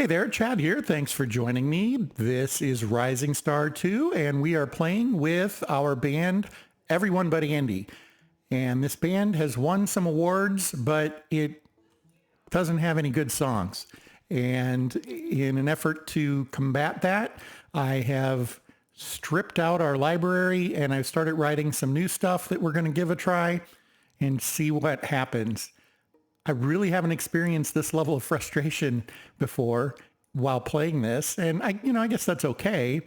Hey there, Chad here. Thanks for joining me. This is Rising Star 2, and we are playing with our band, Everyone But Andy. And this band has won some awards, but it doesn't have any good songs. And in an effort to combat that, I have stripped out our library and I've started writing some new stuff that we're going to give a try and see what happens. I really haven't experienced this level of frustration before while playing this. And I guess that's okay.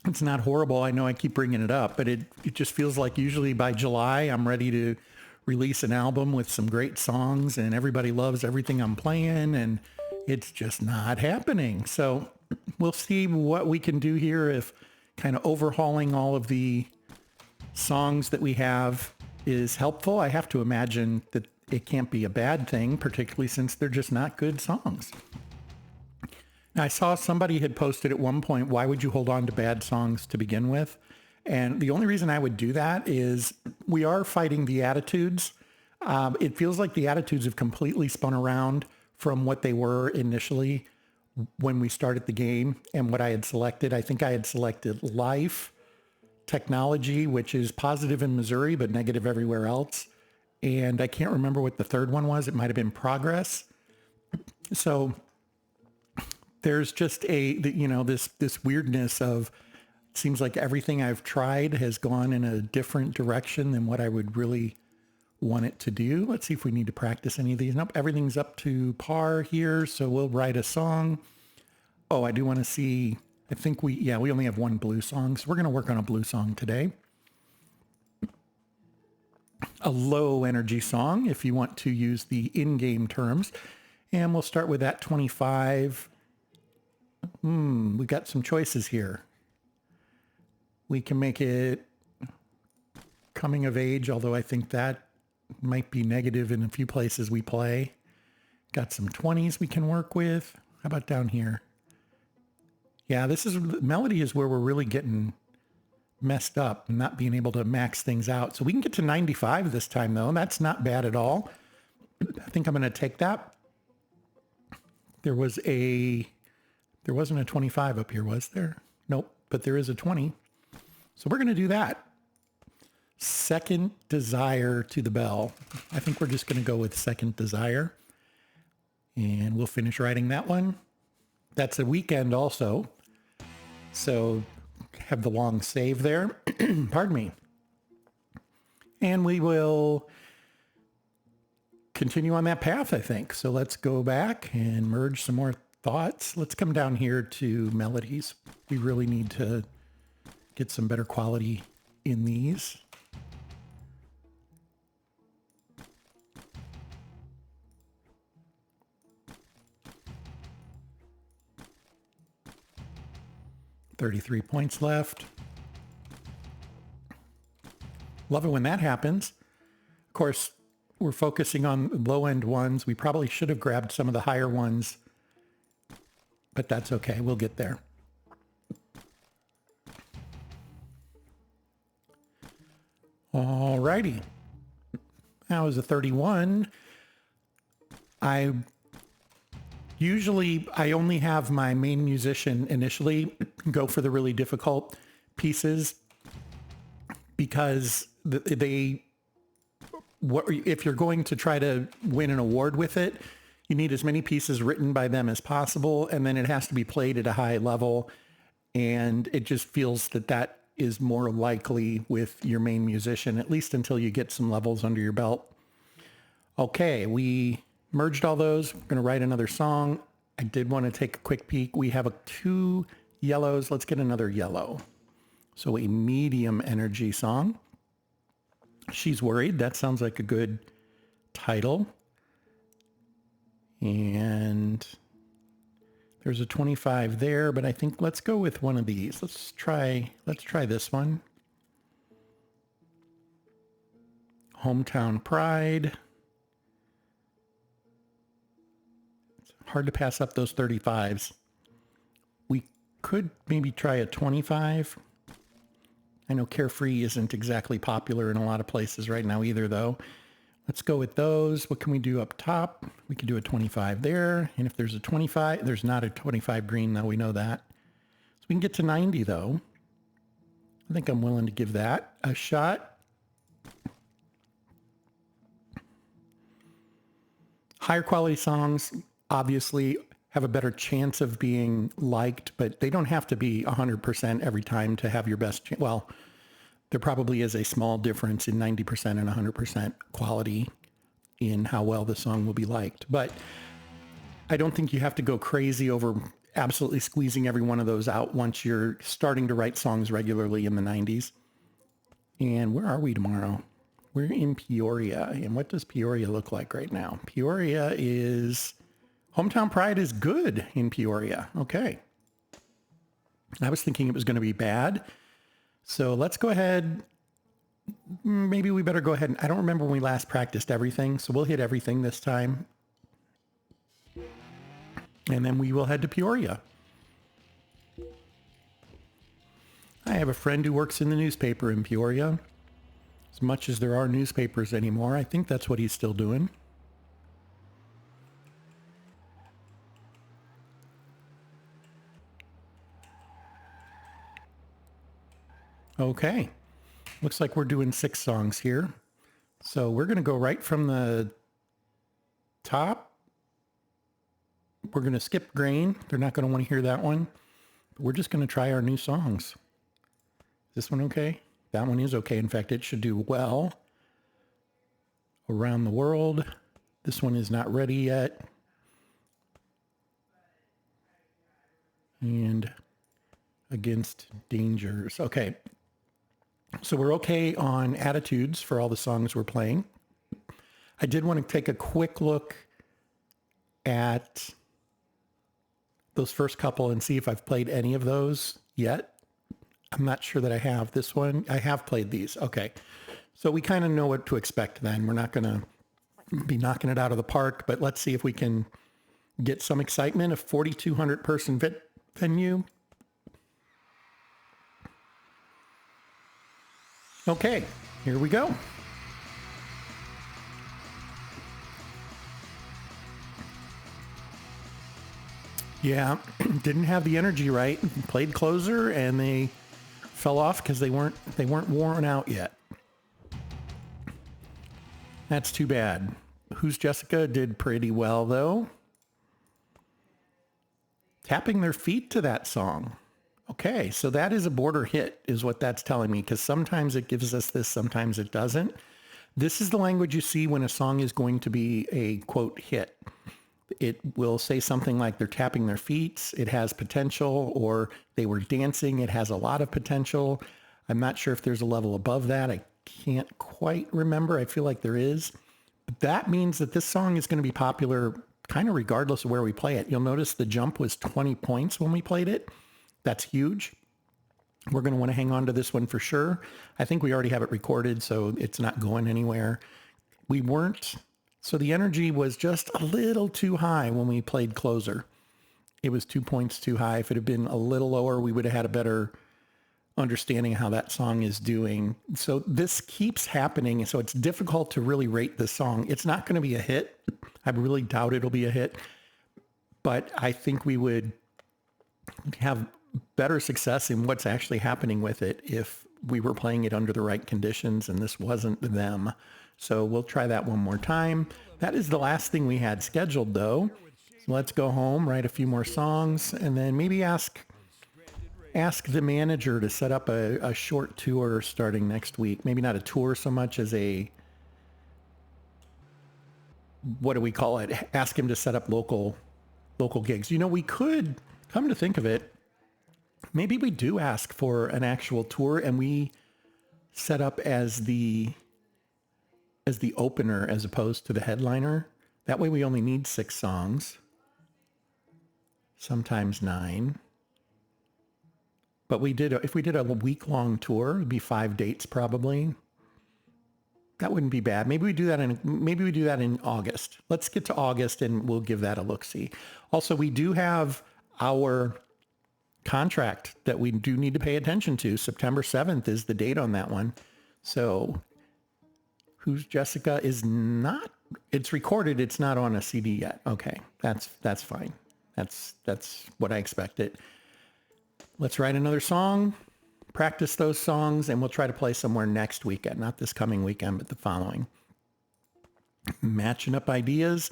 It's not horrible. I know I keep bringing it up, but it just feels like usually by July, I'm ready to release an album with some great songs and everybody loves everything I'm playing, and it's just not happening. So we'll see what we can do here if kind of overhauling all of the songs that we have is helpful. I have to imagine that it can't be a bad thing, particularly since they're just not good songs. Now, I saw somebody had posted at one point, why would you hold on to bad songs to begin with? And the only reason I would do that is we are fighting the attitudes. It feels like the attitudes have completely spun around from what they were initially when we started the game and what I had selected. I think I had selected life, technology, which is positive in Missouri, but negative everywhere else. And I can't remember what the third one was. It might have been progress. So there's just this weirdness of, it seems like everything I've tried has gone in a different direction than what I would really want it to do. Let's see if we need to practice any of these. Nope, everything's up to par here. So we'll write a song. Oh, I do want to see, I think we only have one blue song. So we're going to work on a blue song today. A low energy song, if you want to use the in-game terms. And we'll start with that 25. We got some choices here. We can make it coming of age, although I think that might be negative in a few places we play. Got some 20s we can work with. How about down here? Yeah, melody is where we're really getting messed up and not being able to max things out. So we can get to 95 this time though. That's not bad at all. I think I'm going to take that. There wasn't a 25 up here, was there? Nope, but there is a 20. So we're going to do that. Second Desire to the Bell. I think we're just going to go with Second Desire. And we'll finish writing that one. That's a weekend also. So have the long save there. Pardon me. And we will continue on that path, I think. So let's go back and merge some more thoughts. Let's come down here to melodies. We really need to get some better quality in these. $33 points left. Love it when that happens. Of course, we're focusing on low-end ones. We probably should have grabbed some of the higher ones, but that's okay. We'll get there. All righty. That was a 31. I only have my main musician initially go for the really difficult pieces because if you're going to try to win an award with it, you need as many pieces written by them as possible, and then it has to be played at a high level, and it just feels that is more likely with your main musician, at least until you get some levels under your belt. Okay, we merged all those. We're going to write another song. I did want to take a quick peek. We have 2 yellows. Let's get another yellow. So a medium energy song. She's Worried. That sounds like a good title. And there's a 25 there, but I think let's go with one of these. Let's try this one. Hometown Pride. Hard to pass up those 35s. We could maybe try a 25. I know Carefree isn't exactly popular in a lot of places right now either, though. Let's go with those. What can we do up top? We can do a 25 there. And if there's a 25, there's not a 25 green though. We know that. So we can get to 90 though. I think I'm willing to give that a shot. Higher quality songs obviously have a better chance of being liked, but they don't have to be 100% every time to have your best. Well, there probably is a small difference in 90% and 100% quality in how well the song will be liked. But I don't think you have to go crazy over absolutely squeezing every one of those out once you're starting to write songs regularly in the 90s. And where are we tomorrow? We're in Peoria. And what does Peoria look like right now? Peoria is... Hometown Pride is good in Peoria. Okay. I was thinking it was going to be bad. So let's go ahead. Maybe we better go ahead. I don't remember when we last practiced everything. So we'll hit everything this time. And then we will head to Peoria. I have a friend who works in the newspaper in Peoria. As much as there are newspapers anymore, I think that's what he's still doing. Okay. Looks like we're doing 6 songs here. So we're going to go right from the top. We're going to skip Grain. They're not going to want to hear that one. But we're just going to try our new songs. Is this one okay? That one is okay. In fact, it should do well. Around the World. This one is not ready yet. And Against Dangers. Okay. So we're okay on attitudes for all the songs we're playing. I did want to take a quick look at those first couple and see if I've played any of those yet. I'm not sure that I have. This one, I have played these. Okay. So we kind of know what to expect then. We're not going to be knocking it out of the park, but let's see if we can get some excitement. A 4,200 person venue. Okay, here we go. Yeah, didn't have the energy right. Played closer and they fell off because they weren't worn out yet. That's too bad. Who's Jessica did pretty well though. Tapping their feet to that song. Okay, so that is a border hit is what that's telling me, because sometimes it gives us this, sometimes it doesn't. This is the language you see when a song is going to be a, quote, hit. It will say something like they're tapping their feet, it has potential, or they were dancing, it has a lot of potential. I'm not sure if there's a level above that. I can't quite remember. I feel like there is. But that means that this song is going to be popular kind of regardless of where we play it. You'll notice the jump was 20 points when we played it. That's huge. We're going to want to hang on to this one for sure. I think we already have it recorded, so it's not going anywhere. We weren't, so the energy was just a little too high when we played Closer. It was 2 points too high. If it had been a little lower, we would have had a better understanding of how that song is doing. So this keeps happening, so it's difficult to really rate this song. It's not going to be a hit. I really doubt it'll be a hit, but I think we would have better success in what's actually happening with it if we were playing it under the right conditions and this wasn't them. So we'll try that one more time. That is the last thing we had scheduled though. So let's go home, write a few more songs, and then maybe ask the manager to set up a short tour starting next week. Maybe not a tour so much as a, what do we call it? Ask him to set up local gigs. You know, we could, come to think of it, maybe we do ask for an actual tour and we set up as the opener as opposed to the headliner. That way we only need 6 songs, sometimes 9. But if we did a week-long tour, it'd be 5 dates probably. That wouldn't be bad. Maybe we do that in August. Let's get to August and we'll give that a look-see. Also, we do have our contract that we do need to pay attention to. September 7th is the date on that one. So Who's Jessica is not, it's recorded. It's not on a CD yet. Okay. That's fine. That's what I expected. Let's write another song, practice those songs, and we'll try to play somewhere next weekend. Not this coming weekend, but the following. Matching up ideas.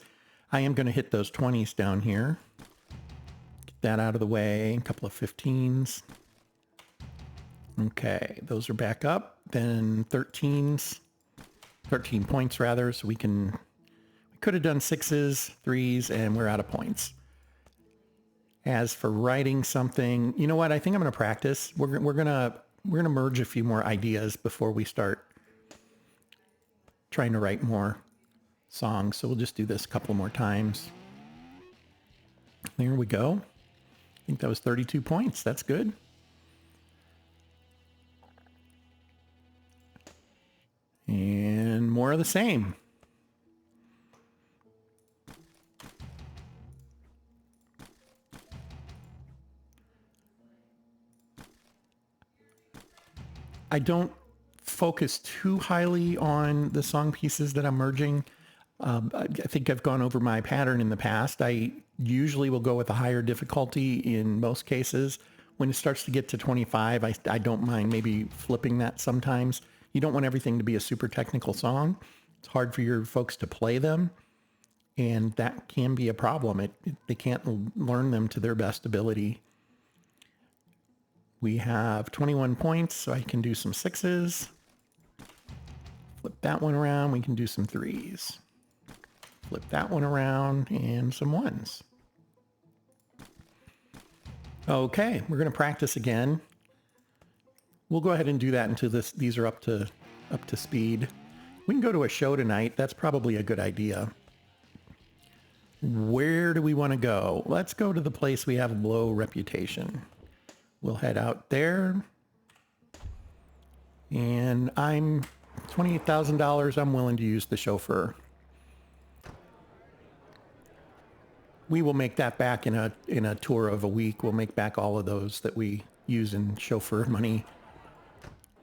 I am going to hit those 20s down here. Get that out of the way. A couple of 15s. Okay, those are back up. Then 13s. 13 points rather, so we could have done 6s, 3s, and we're out of points. As for writing something, you know what? I think I'm going to practice. We're gonna merge a few more ideas before we start trying to write more songs. So we'll just do this a couple more times. There we go. I think that was 32 points. That's good. And more of the same. I don't focus too highly on the song pieces that I'm merging. I think I've gone over my pattern in the past. I usually will go with a higher difficulty in most cases. When it starts to get to 25, I don't mind maybe flipping that sometimes. You don't want everything to be a super technical song. It's hard for your folks to play them, and that can be a problem. They can't learn them to their best ability. We have 21 points, so I can do some 6s. Flip that one around, we can do some 3s. Flip that one around, and some 1s. Okay, we're going to practice again. We'll go ahead and do that until these are up to speed. We can go to a show tonight. That's probably a good idea. Where do we want to go? Let's go to the place we have low reputation. We'll head out there. And I'm $28,000. I'm willing to use the chauffeur. We will make that back in a tour of a week. We'll make back all of those that we use in chauffeur money.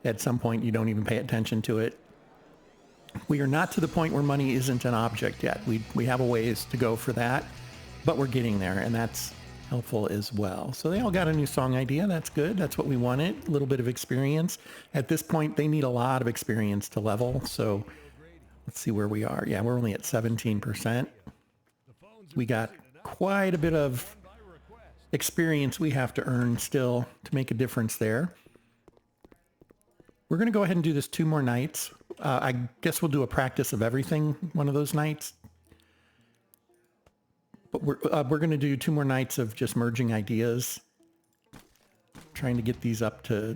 At some point, you don't even pay attention to it. We are not to the point where money isn't an object yet. We have a ways to go for that, but we're getting there, and that's helpful as well. So they all got a new song idea. That's good. That's what we wanted. A little bit of experience. At this point, they need a lot of experience to level. So let's see where we are. Yeah, we're only at 17%. We got quite a bit of experience we have to earn still to make a difference there. We're going to go ahead and do this 2 more nights. I guess we'll do a practice of everything one of those nights. But we're going to do 2 more nights of just merging ideas, trying to get these up to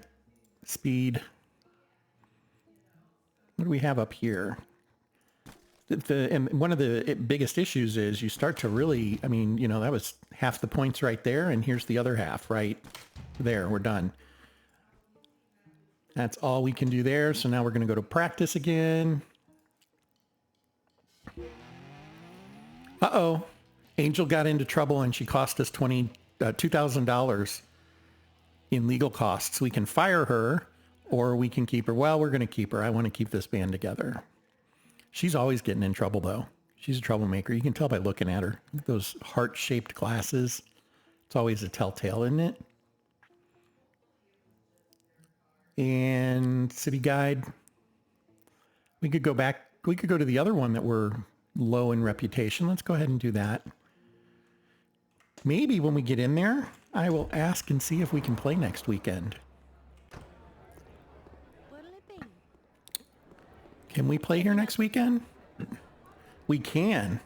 speed. What do we have up here? And one of the biggest issues is you start to really, I mean, you know, that was half the points right there, and here's the other half right there. We're done. That's all we can do there. So now we're going to go to practice again. Uh-oh. Angel got into trouble and she cost us $2,000 in legal costs. We can fire her or we can keep her. Well, we're going to keep her. I want to keep this band together. She's always getting in trouble, though. She's a troublemaker. You can tell by looking at her. Those heart-shaped glasses. It's always a telltale, isn't it? And City Guide. We could go back. We could go to the other one that we're low in reputation. Let's go ahead and do that. Maybe when we get in there, I will ask and see if we can play next weekend. Can we play here next weekend? We can.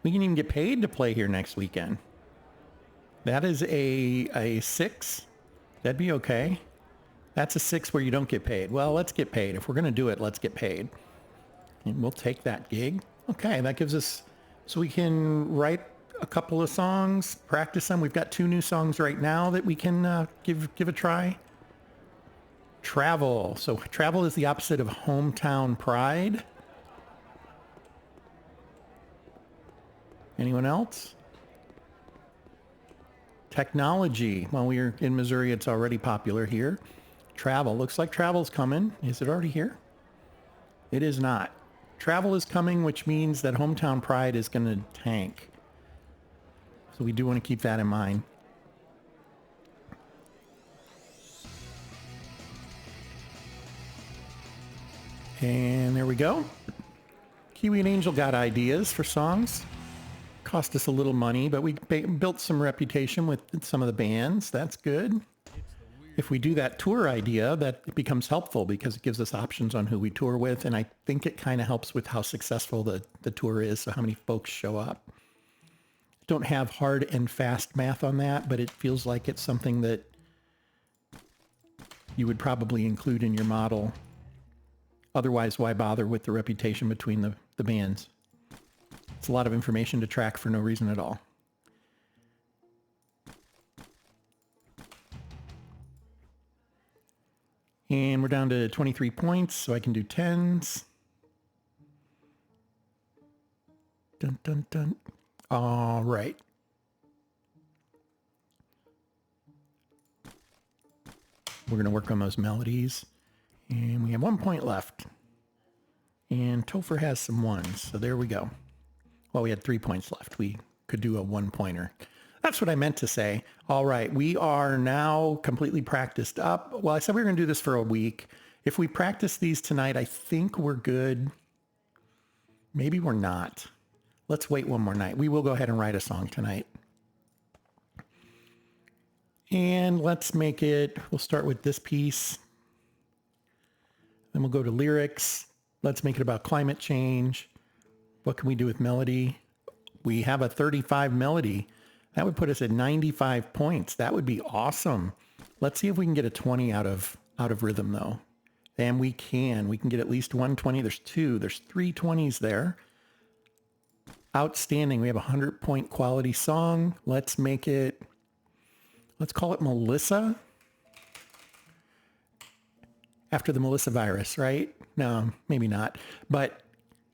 We can even get paid to play here next weekend. That is a 6. That'd be okay. That's a 6 where you don't get paid. Well, let's get paid. If we're going to do it, let's get paid. And we'll take that gig. Okay, that gives us, so we can write a couple of songs, practice them. We've got 2 new songs right now that we can give a try. Travel. So travel is the opposite of hometown pride. Anyone else? Technology. Well, we're in Missouri. It's already popular here. Travel. Looks like travel's coming. Is it already here? it is not. Travel is coming, which means that hometown pride is going to tank. So we do want to keep that in mind. And there we go. Kiwi and Angel got ideas for songs. Cost us a little money, but we built some reputation with some of the bands. That's good. If we do that tour idea, that becomes helpful because it gives us options on who we tour with. And I think it kind of helps with how successful the tour is, so how many folks show up. Don't have hard and fast math on that, but it feels like it's something that you would probably include in your model. Otherwise, why bother with the reputation between the bands? It's a lot of information to track for no reason at all. And we're down to 23 points, so I can do 10s. Dun, dun, dun. All right. We're going to work on those melodies. And we have 1 point left. And Topher has some ones, so there we go. Well, we had 3 points left. We could do a 1-pointer. That's what I meant to say. All right, we are now completely practiced up. Well, I said we were going to do this for a week. If we practice these tonight, I think we're good. Maybe we're not. Let's wait one more night. We will go ahead and write a song tonight. And let's make it, we'll start with this piece. Then we'll go to lyrics. Let's make it about climate change. What can we do with melody? We have a 35 melody. That would put us at 95 points. That would be awesome. Let's see if we can get a 20 out of rhythm though. And we can get at least 120. There's 3 20s there. Outstanding. We have a 100-point quality song. Let's call it Melissa. After the Melissa virus, right? No, maybe not. But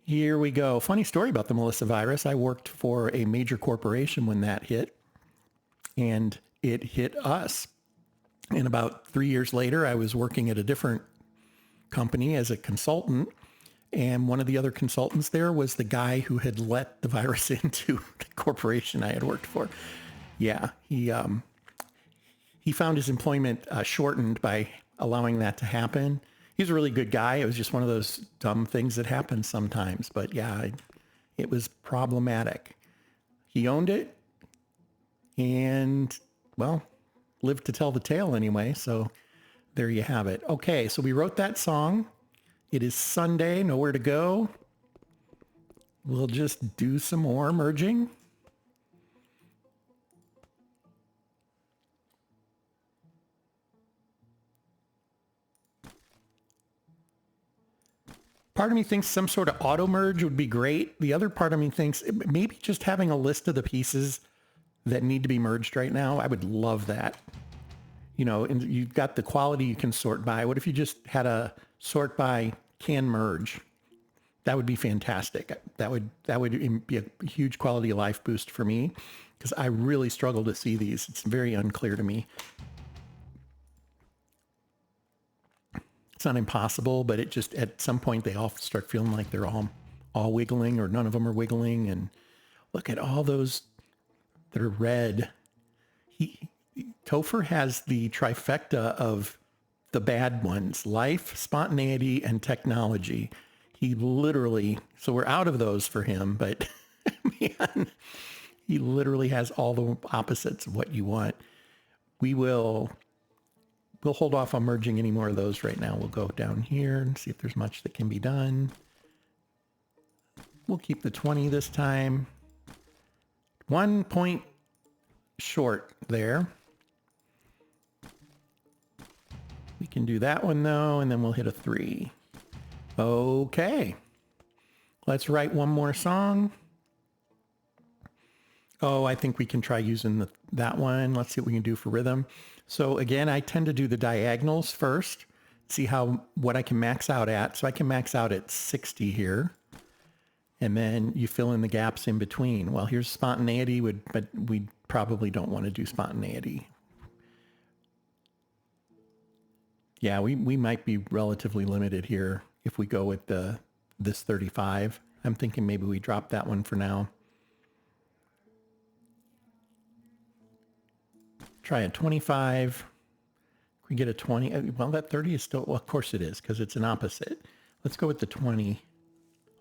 here we go. Funny story about the Melissa virus. I worked for a major corporation when that hit, and it hit us. And about 3 years later, I was working at a different company as a consultant. And one of the other consultants there was the guy who had let the virus into the corporation I had worked for. Yeah, he found his employment shortened by allowing that to happen. He's a really good guy. It was just one of those dumb things that happen sometimes. But yeah, it was problematic. He owned it and, well, lived to tell the tale anyway. So there you have it. Okay, so we wrote that song. It is Sunday, nowhere to go. We'll just do some more merging. Part of me thinks some sort of auto merge would be great. The other part of me thinks maybe just having a list of the pieces that need to be merged right now. I would love that. You know, and you've got the quality you can sort by. What if you just had a sort by can merge? That would be fantastic. That would be a huge quality of life boost for me because I really struggle to see these. It's very unclear to me. It's not impossible, but it just, at some point they all start feeling like they're all wiggling or none of them are wiggling. And look at all those that are red. Topher has the trifecta of the bad ones: life, spontaneity, and technology. He literally, so we're out of those for him, but man, he literally has all the opposites of what you want. We'll hold off on merging any more of those right now. We'll go down here and see if there's much that can be done. We'll keep the 20 this time. 1 point short there. We can do that one though, and then we'll hit a 3. Okay. Let's write one more song. Oh, I think we can try using that one. Let's see what we can do for rhythm. So again, I tend to do the diagonals first, see what I can max out at. So I can max out at 60 here. And then you fill in the gaps in between. Well, here's spontaneity, but we probably don't want to do spontaneity. Yeah, we might be relatively limited here if we go with the this 35. I'm thinking maybe we drop that one for now. Try a 25. We get a 20. Well, that 30 is still, well, of course it is, because it's an opposite. Let's go with the 20.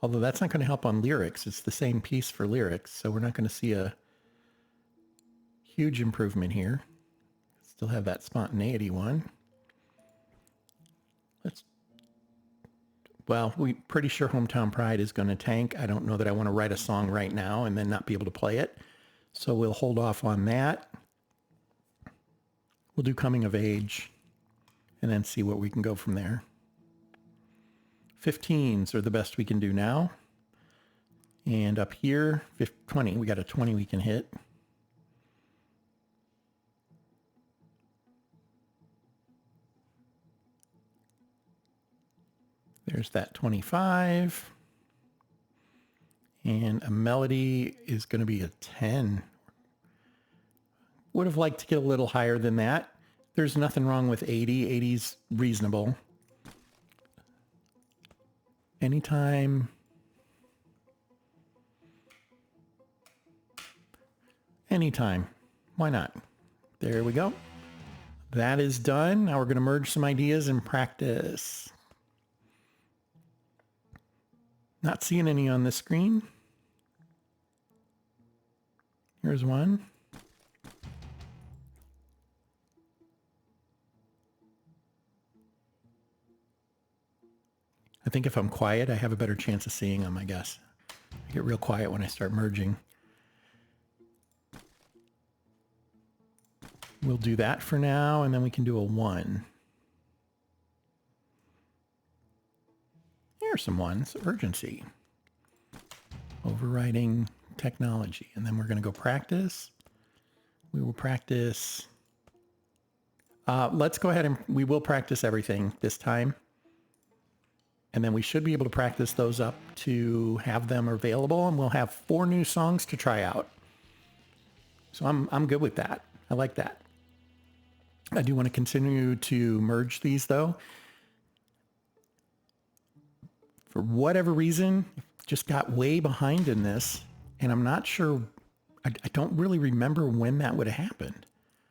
Although that's not going to help on lyrics. It's the same piece for lyrics, so we're not going to see a huge improvement here. Still have that spontaneity one. Well, we're pretty sure Hometown Pride is going to tank. I don't know that I want to write a song right now and then not be able to play it. So we'll hold off on that. We'll do Coming of Age and then see what we can go from there. 15s are the best we can do now. And up here, 20, we got a 20 we can hit. There's that 25. And a melody is going to be a 10. Would have liked to get a little higher than that. There's nothing wrong with 80. 80's reasonable. Anytime. Anytime. Why not? There we go. That is done. Now we're going to merge some ideas and practice. Not seeing any on the screen. Here's one. I think if I'm quiet, I have a better chance of seeing them, I guess. I get real quiet when I start merging. We'll do that for now, and then we can do a 1. Here's some ones. Urgency. Overriding technology. And then we're going to go practice. We will practice. Let's go ahead and we will practice everything this time. And then we should be able to practice those up to have them available. And we'll have 4 new songs to try out. So I'm good with that. I like that. I do want to continue to merge these though. For whatever reason, just got way behind in this, and I'm not sure, I don't really remember when that would have happened.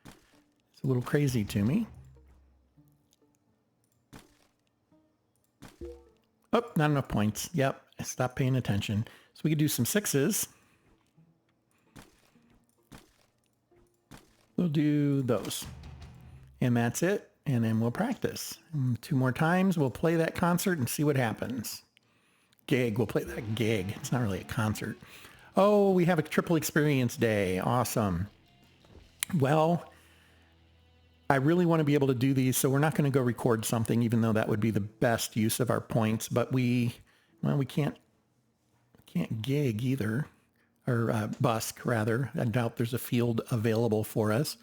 It's a little crazy to me. Oh, not enough points. Yep, I stopped paying attention. So we could do some 6s. We'll do those. And that's it. And then we'll practice. 2 more times, we'll play that concert and see what happens. Gig, we'll play that gig. It's not really a concert. Oh, we have a triple experience day. Awesome. Well, I really want to be able to do these, so we're not going to go record something, even though that would be the best use of our points. But we can't gig either, or busk rather. I doubt there's a field available for us.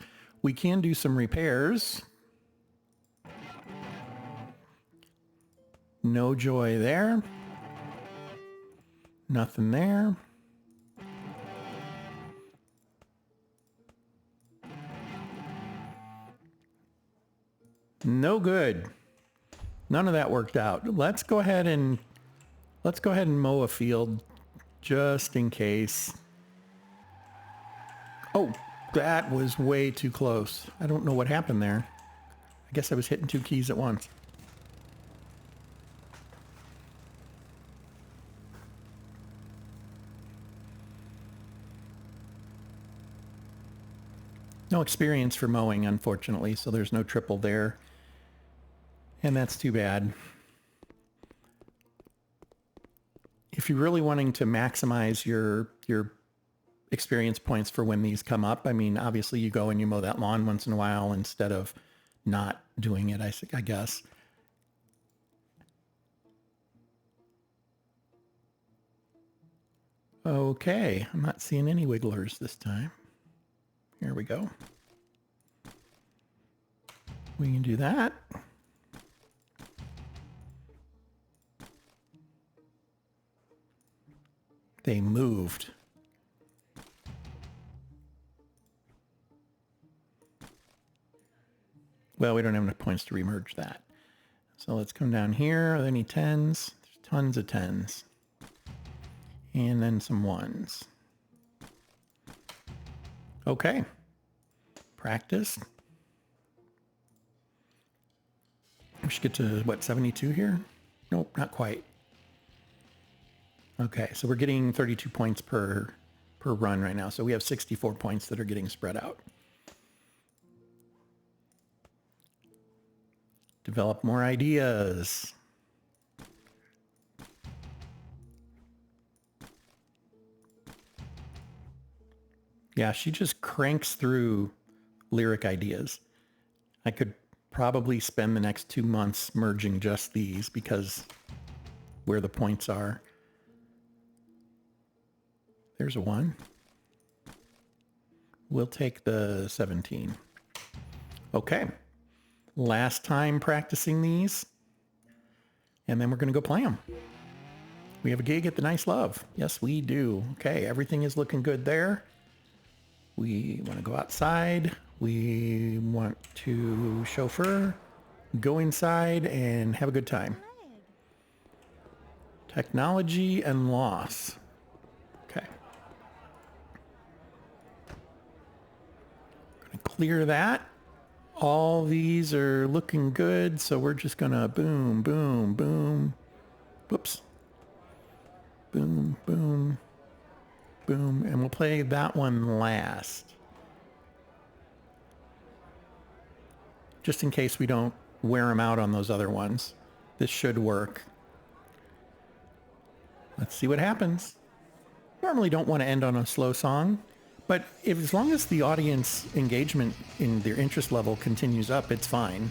We can do some repairs. No joy there. Nothing there. No good. None of that worked out. Let's go ahead and mow a field just in case. Oh, that was way too close. I don't know what happened there. I guess I was hitting 2 keys at once. No experience for mowing, unfortunately, so there's no triple there. And that's too bad. If you're really wanting to maximize your experience points for when these come up, I mean, obviously you go and you mow that lawn once in a while instead of not doing it, I guess. Okay, I'm not seeing any wigglers this time. Here we go. We can do that. They moved. Well, we don't have enough points to remerge that. So let's come down here. Are there any 10s? There's Tons of 10s. And then some 1s. Okay. Practice. We should get to, what, 72 here? Nope, not quite. Okay, so we're getting 32 points per run right now. So we have 64 points that are getting spread out. Develop more ideas. Yeah, she just cranks through lyric ideas. I could probably spend the next 2 months merging just these because where the points are. There's a 1. We'll take the 17. Okay. Last time practicing these. And then we're going to go play them. We have a gig at the Nice Love. Yes, we do. Okay, everything is looking good there. We want to go outside. We want to chauffeur, go inside, and have a good time. Technology and loss. Okay. Gonna clear that. All these are looking good, so we're just gonna boom, boom, boom. Whoops. Boom, boom, boom. And we'll play that one last. Just in case we don't wear them out on those other ones. This should work. Let's see what happens. Normally don't want to end on a slow song, but as long as the audience engagement in their interest level continues up, it's fine.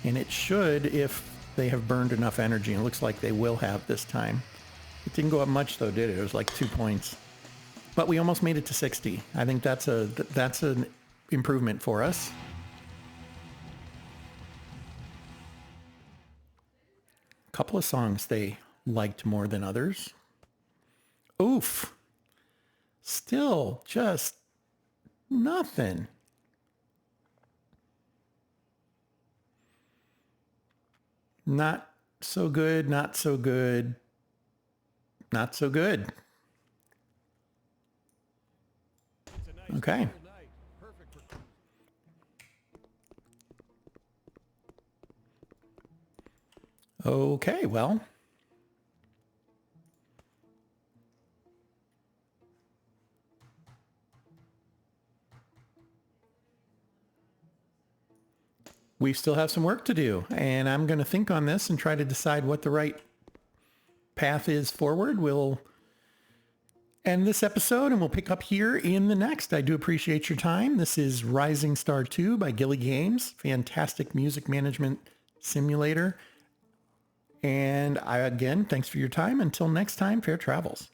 And it should if they have burned enough energy, and it looks like they will have this time. It didn't go up much though, did it? It was like 2 points. But we almost made it to 60. I think that's an improvement for us. A couple of songs they liked more than others. Oof. Still just nothing. Not so good, not so good, not so good. Okay. Okay, well. We still have some work to do, and I'm going to think on this and try to decide what the right path is forward. We'll end this episode and we'll pick up here in the next. I do appreciate your time. This is Rising Star 2 by Gilly Games. Fantastic music management simulator. And again, thanks for your time. Until next time, fair travels.